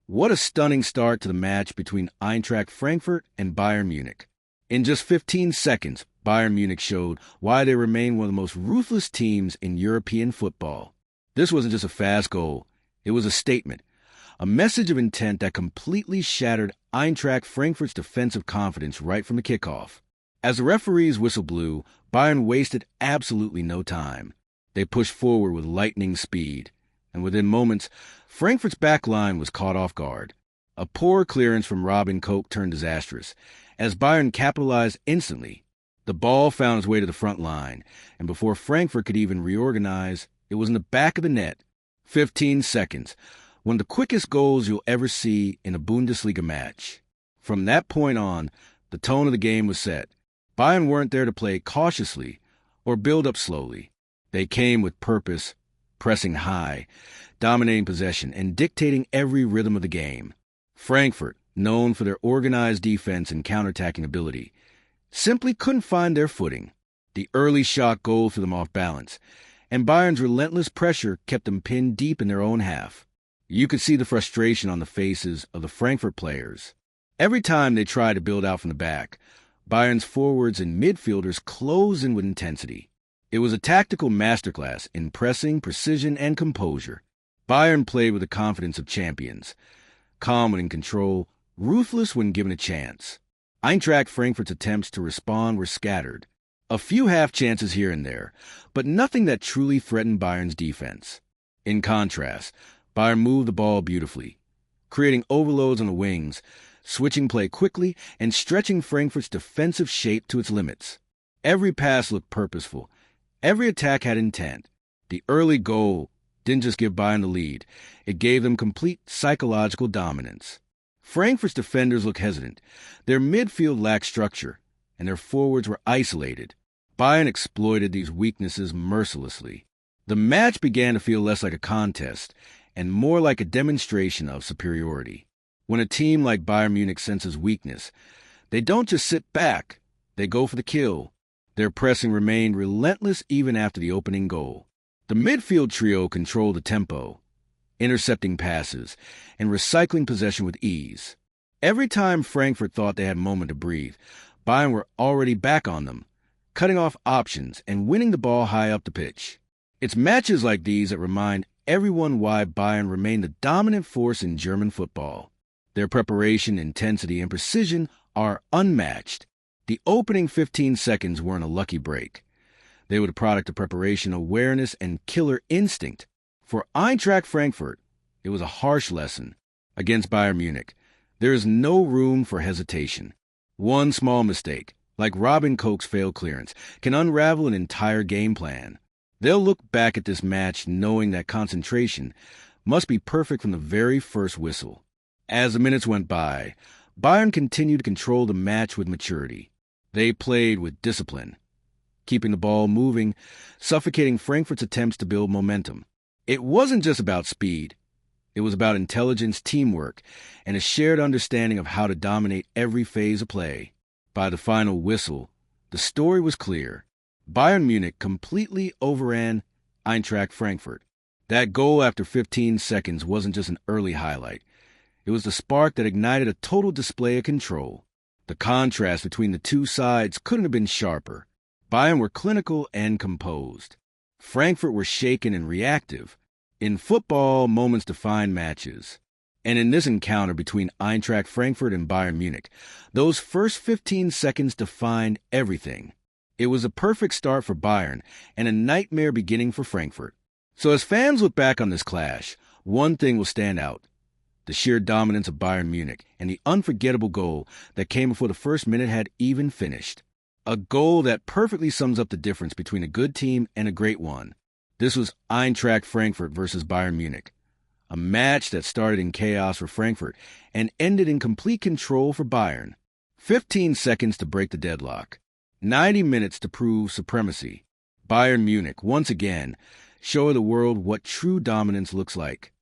What a stunning start to the match between Eintracht Frankfurt and Bayern Munich. In just 15 seconds, Bayern Munich showed why they remain one of the most ruthless teams in European football. This wasn't just a fast goal. It was a statement, a message of intent that completely shattered Eintracht Frankfurt's defensive confidence right from the kickoff. As the referee's whistle blew, Bayern wasted absolutely no time. They pushed forward with lightning speed, and within moments, Frankfurt's back line was caught off guard. A poor clearance from Robin Koch turned disastrous. As Bayern capitalized instantly, the ball found its way to the front line, and before Frankfurt could even reorganize, it was in the back of the net. 15 seconds, one of the quickest goals you'll ever see in a Bundesliga match. From that point on, the tone of the game was set. Bayern weren't there to play cautiously or build up slowly. They came with purpose, pressing high, dominating possession, and dictating every rhythm of the game. Frankfurt, known for their organized defense and counterattacking ability, simply couldn't find their footing. The early shot goal threw them off balance, and Bayern's relentless pressure kept them pinned deep in their own half. You could see the frustration on the faces of the Frankfurt players. Every time they tried to build out from the back, Bayern's forwards and midfielders closed in with intensity. It was a tactical masterclass in pressing, precision, and composure. Bayern played with the confidence of champions, calm when in control, ruthless when given a chance. Eintracht Frankfurt's attempts to respond were scattered. A few half chances here and there, but nothing that truly threatened Bayern's defense. In contrast, Bayern moved the ball beautifully, creating overloads on the wings, switching play quickly, and stretching Frankfurt's defensive shape to its limits. Every pass looked purposeful. Every attack had intent. The early goal didn't just give Bayern the lead. It gave them complete psychological dominance. Frankfurt's defenders looked hesitant. Their midfield lacked structure, and their forwards were isolated. Bayern exploited these weaknesses mercilessly. The match began to feel less like a contest and more like a demonstration of superiority. When a team like Bayern Munich senses weakness, they don't just sit back. They go for the kill. Their pressing remained relentless even after the opening goal. The midfield trio controlled the tempo, intercepting passes and recycling possession with ease. Every time Frankfurt thought they had a moment to breathe, Bayern were already back on them, cutting off options and winning the ball high up the pitch. It's matches like these that remind everyone why Bayern remained the dominant force in German football. Their preparation, intensity, and precision are unmatched. The opening 15 seconds weren't a lucky break. They were the product of preparation, awareness, and killer instinct. For Eintracht Frankfurt, it was a harsh lesson. Against Bayern Munich, there is no room for hesitation. One small mistake, like Robin Koch's failed clearance, can unravel an entire game plan. They'll look back at this match knowing that concentration must be perfect from the very first whistle. As the minutes went by, Bayern continued to control the match with maturity. They played with discipline, keeping the ball moving, suffocating Frankfurt's attempts to build momentum. It wasn't just about speed. It was about intelligence, teamwork, and a shared understanding of how to dominate every phase of play. By the final whistle, the story was clear. Bayern Munich completely overran Eintracht Frankfurt. That goal after 15 seconds wasn't just an early highlight. It was the spark that ignited a total display of control. The contrast between the two sides couldn't have been sharper. Bayern were clinical and composed. Frankfurt were shaken and reactive. In football, moments define matches. And in this encounter between Eintracht Frankfurt and Bayern Munich, those first 15 seconds defined everything. It was a perfect start for Bayern and a nightmare beginning for Frankfurt. So as fans look back on this clash, one thing will stand out: the sheer dominance of Bayern Munich and the unforgettable goal that came before the first minute had even finished. A goal that perfectly sums up the difference between a good team and a great one. This was Eintracht Frankfurt versus Bayern Munich. A match that started in chaos for Frankfurt and ended in complete control for Bayern. 15 seconds to break the deadlock. 90 minutes to prove supremacy. Bayern Munich, once again, showed the world what true dominance looks like.